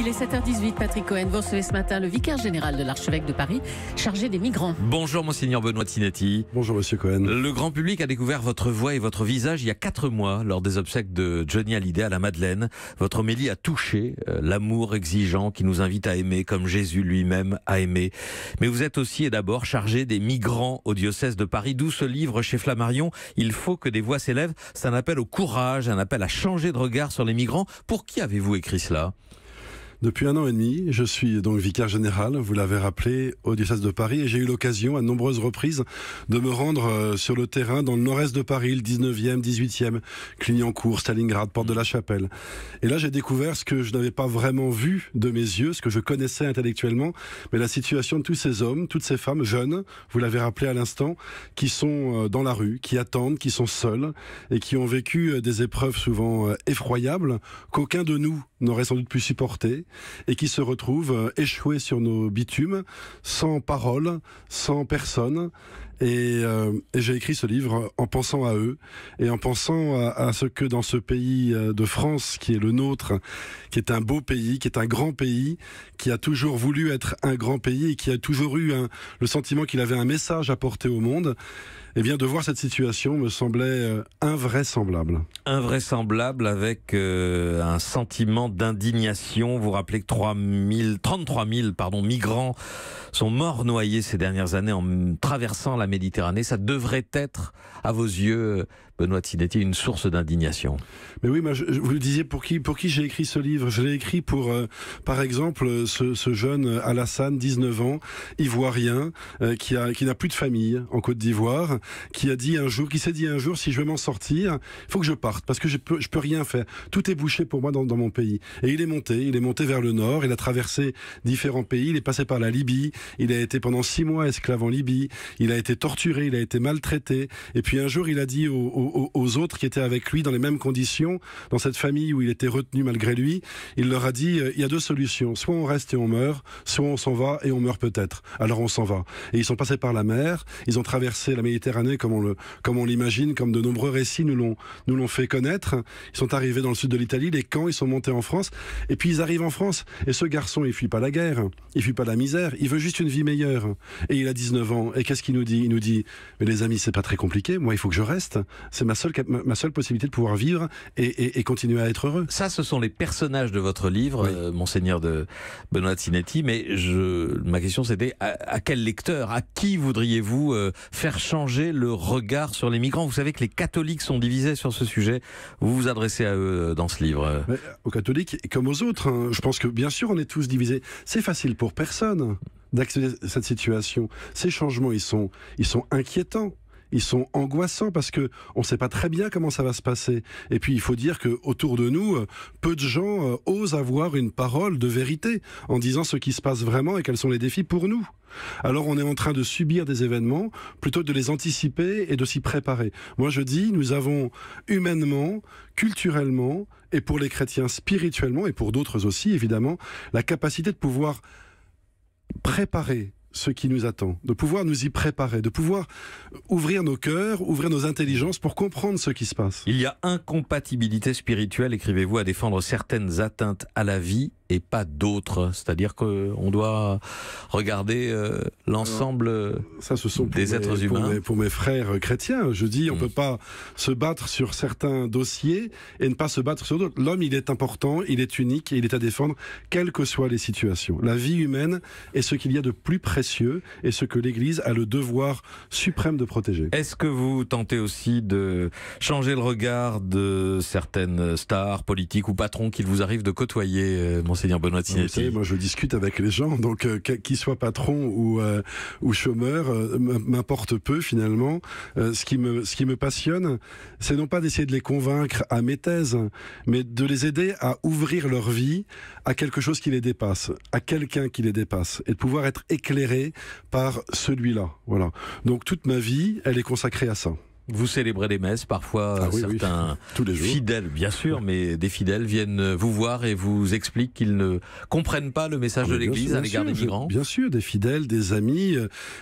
Il est 7h18, Patrick Cohen. Vous recevez ce matin le vicaire général de l'archevêque de Paris, chargé des migrants. Bonjour Monseigneur Benoît Tinetti. Bonjour Monsieur Cohen. Le grand public a découvert votre voix et votre visage il y a 4 mois lors des obsèques de Johnny Hallyday à la Madeleine. Votre homélie a touché l'amour exigeant qui nous invite à aimer comme Jésus lui-même a aimé. Mais vous êtes aussi et d'abord chargé des migrants au diocèse de Paris, d'où ce livre chez Flammarion. Il faut que des voix s'élèvent. C'est un appel au courage, un appel à changer de regard sur les migrants. Pour qui avez-vous écrit cela ? Depuis 1 an et demi, je suis donc vicaire général, vous l'avez rappelé, au diocèse de Paris, et j'ai eu l'occasion à de nombreuses reprises de me rendre sur le terrain dans le nord-est de Paris, le 19e, 18e, Clignancourt, Stalingrad, Porte de la Chapelle. Et là, j'ai découvert ce que je n'avais pas vraiment vu de mes yeux, ce que je connaissais intellectuellement, mais la situation de tous ces hommes, toutes ces femmes jeunes, vous l'avez rappelé à l'instant, qui sont dans la rue, qui attendent, qui sont seuls, et qui ont vécu des épreuves souvent effroyables, qu'aucun de nous n'aurait sans doute pu supporter, et qui se retrouvent échoués sur nos bitumes, sans parole, sans personne. Et j'ai écrit ce livre en pensant à eux et en pensant à ce que dans ce pays de France qui est le nôtre, qui est un beau pays, qui est un grand pays, qui a toujours voulu être un grand pays et qui a toujours eu le sentiment qu'il avait un message à porter au monde, eh bien de voir cette situation me semblait invraisemblable. Invraisemblable avec un sentiment d'indignation. Vous rappelez que 33 000 migrants sont morts noyés ces dernières années en traversant la Méditerranée. Ça devrait être, à vos yeux, Benoît Tinetti, une source d'indignation. Mais oui, vous le disiez, pour qui j'ai écrit ce livre? Je l'ai écrit pour, par exemple, ce jeune Alassane, 19 ans, ivoirien, qui n'a plus de famille en Côte d'Ivoire, qui s'est dit un jour, si je veux m'en sortir, il faut que je parte, parce que je peux rien faire. Tout est bouché pour moi dans mon pays. Et il est monté vers le nord, il a traversé différents pays, il est passé par la Libye, il a été pendant 6 mois esclave en Libye, il a été torturé, il a été maltraité, et puis un jour il a dit aux autres qui étaient avec lui dans les mêmes conditions, dans cette famille où il était retenu malgré lui, il leur a dit il y a 2 solutions, soit on reste et on meurt, soit on s'en va et on meurt peut-être. Alors on s'en va. Et ils sont passés par la mer, ils ont traversé la Méditerranée comme on l'imagine, comme de nombreux récits nous l'ont fait connaître. Ils sont arrivés dans le sud de l'Italie, les camps, ils sont montés en France, et puis ils arrivent en France. Et ce garçon, il fuit pas la guerre, il fuit pas la misère, il veut juste une vie meilleure. Et il a 19 ans. Et qu'est-ce qu'il nous dit? Il nous dit mais les amis, c'est pas très compliqué, moi il faut que je reste. C'est ma seule possibilité de pouvoir vivre et continuer à être heureux. Ça, ce sont les personnages de votre livre, oui. Monseigneur de Benoît Tinetti, mais ma question c'était à quel lecteur, à qui voudriez-vous faire changer le regard sur les migrants? Vous savez que les catholiques sont divisés sur ce sujet. Vous vous adressez à eux dans ce livre. Mais aux catholiques, comme aux autres, hein, je pense que bien sûr on est tous divisés. C'est facile pour personne d'accéder à cette situation. Ces changements, ils sont inquiétants. Ils sont angoissants parce que on ne sait pas très bien comment ça va se passer. Et puis il faut dire que autour de nous, peu de gens osent avoir une parole de vérité en disant ce qui se passe vraiment et quels sont les défis pour nous. Alors on est en train de subir des événements plutôt que de les anticiper et de s'y préparer. Moi je dis, nous avons humainement, culturellement et pour les chrétiens spirituellement et pour d'autres aussi évidemment, la capacité de pouvoir préparer ce qui nous attend, de pouvoir nous y préparer, de pouvoir ouvrir nos cœurs, ouvrir nos intelligences pour comprendre ce qui se passe. Il y a incompatibilité spirituelle, écrivez-vous, à défendre certaines atteintes à la vie et pas d'autres. C'est-à-dire qu'on doit regarder l'ensemble des êtres humains. Pour mes frères chrétiens, je dis, on ne peut pas se battre sur certains dossiers et ne pas se battre sur d'autres. L'homme, il est important, il est unique et il est à défendre, quelles que soient les situations. La vie humaine est ce qu'il y a de plus précieux et ce que l'Église a le devoir suprême de protéger. Est-ce que vous tentez aussi de changer le regard de certaines stars politiques ou patrons qu'il vous arrive de côtoyer, Monseigneur Benoît Tinetti? Vous savez, moi je discute avec les gens, donc qu'ils soient patrons ou chômeurs, m'importe peu finalement. Ce qui me passionne, c'est non pas d'essayer de les convaincre à mes thèses, mais de les aider à ouvrir leur vie à quelque chose qui les dépasse, à quelqu'un qui les dépasse, et de pouvoir être éclairé par celui-là. Voilà. Donc toute ma vie, elle est consacrée à ça. Vous célébrez des messes, parfois certains tous les jours. Fidèles, bien sûr, mais des fidèles viennent vous voir et vous expliquent qu'ils ne comprennent pas le message de l'Église à l'égard des migrants. Bien sûr, des fidèles, des amis.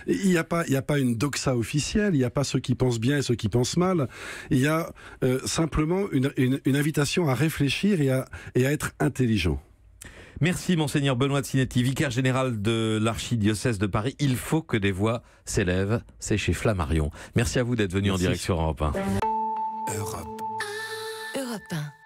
Il n'y a pas une doxa officielle, il n'y a pas ceux qui pensent bien et ceux qui pensent mal. Il y a simplement une invitation à réfléchir et à être intelligent. Merci Monseigneur Benoît de Sinetti, vicaire général de l'archidiocèse de Paris. Il faut que des voix s'élèvent, c'est chez Flammarion. Merci à vous d'être venu en direct sur Europe 1. Europe 1.